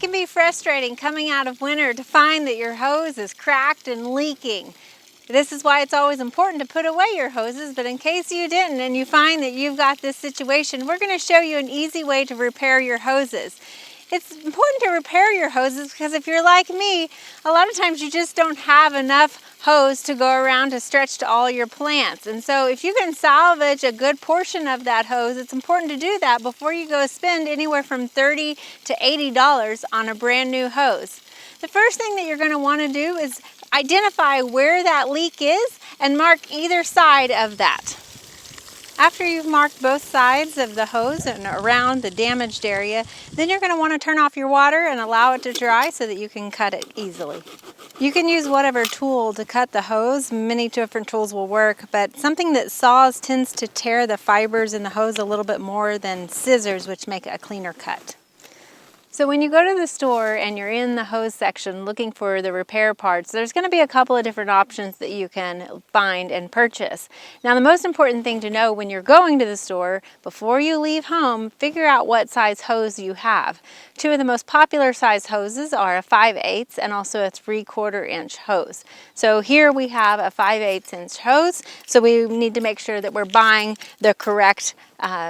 It can be frustrating coming out of winter to find that your hose is cracked and leaking. This is why it's always important to put away your hoses, but in case you didn't and you find that you've got this situation, we're going to show you an easy way to repair your hoses. It's important to repair your hoses because if you're like me, a lot of times you just don't have enough hose to go around to stretch to all your plants. And so if you can salvage a good portion of that hose, it's important to do that before you go spend anywhere from $30 to $80 on a brand new hose. The first thing that you're going to want to do is identify where that leak is and mark either side of that. After you've marked both sides of the hose and around the damaged area, then you're going to want to turn off your water and allow it to dry so that you can cut it easily. You can use whatever tool to cut the hose. Many different tools will work, but something that saws tends to tear the fibers in the hose a little bit more than scissors, which make a cleaner cut. So when you go to the store and you're in the hose section looking for the repair parts, there's going to be a couple of different options that you can find and purchase. Now the most important thing to know when you're going to the store, before you leave home, figure out what size hose you have. Two of the most popular size hoses are a 5/8 and also a 3/4 inch hose. So here we have a 5/8 inch hose, so we need to make sure that we're buying the correct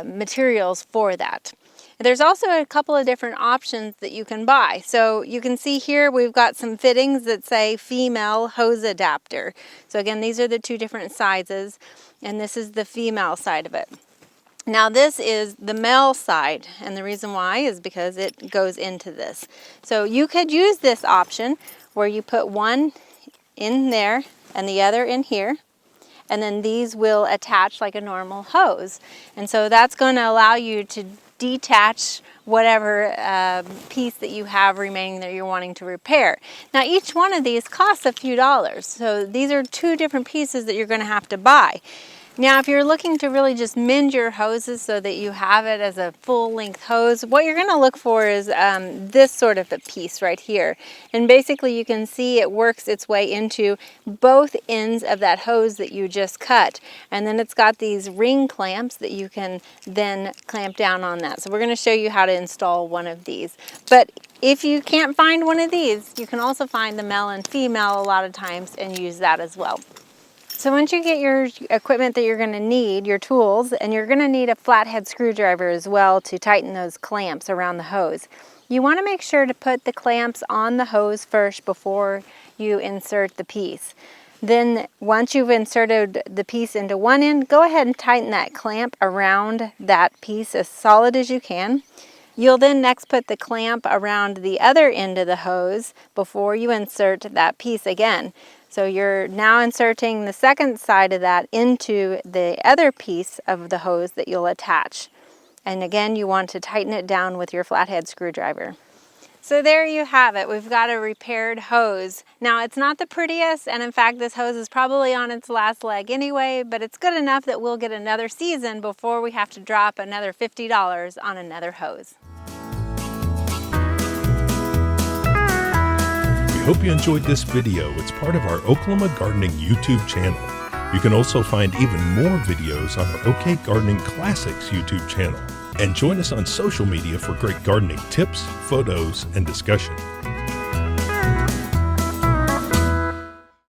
materials for that. There's also a couple of different options that you can buy. So you can see here we've got some fittings that say female hose adapter. So again, these are the two different sizes, and this is the female side of it. Now this is the male side, and the reason why is because it goes into this. So you could use this option where you put one in there and the other in here, and then these will attach like a normal hose. And so that's going to allow you to detach whatever piece that you have remaining that you're wanting to repair. Now each one of these costs a few dollars, so these are two different pieces that you're going to have to buy. Now if you're looking to really just mend your hoses so that you have it as a full-length hose, what you're going to look for is this sort of a piece right here. And basically you can see it works its way into both ends of that hose that you just cut. And then it's got these ring clamps that you can then clamp down on that. So we're going to show you how to install one of these. But if you can't find one of these, you can also find the male and female a lot of times and use that as well. So once you get your equipment that you're going to need, your tools, and you're going to need a flathead screwdriver as well to tighten those clamps around the hose. You want to make sure to put the clamps on the hose first before you insert the piece. Then once you've inserted the piece into one end, go ahead and tighten that clamp around that piece as solid as you can. You'll then next put the clamp around the other end of the hose before you insert that piece again. So you're now inserting the second side of that into the other piece of the hose that you'll attach. And again, you want to tighten it down with your flathead screwdriver. So there you have it. We've got a repaired hose. Now it's not the prettiest, and in fact this hose is probably on its last leg anyway, but it's good enough that we'll get another season before we have to drop another $50 on another hose. We hope you enjoyed this video. It's part of our Oklahoma Gardening YouTube channel. You can also find even more videos on our OK Gardening Classics YouTube channel. And join us on social media for great gardening tips, photos, and discussion.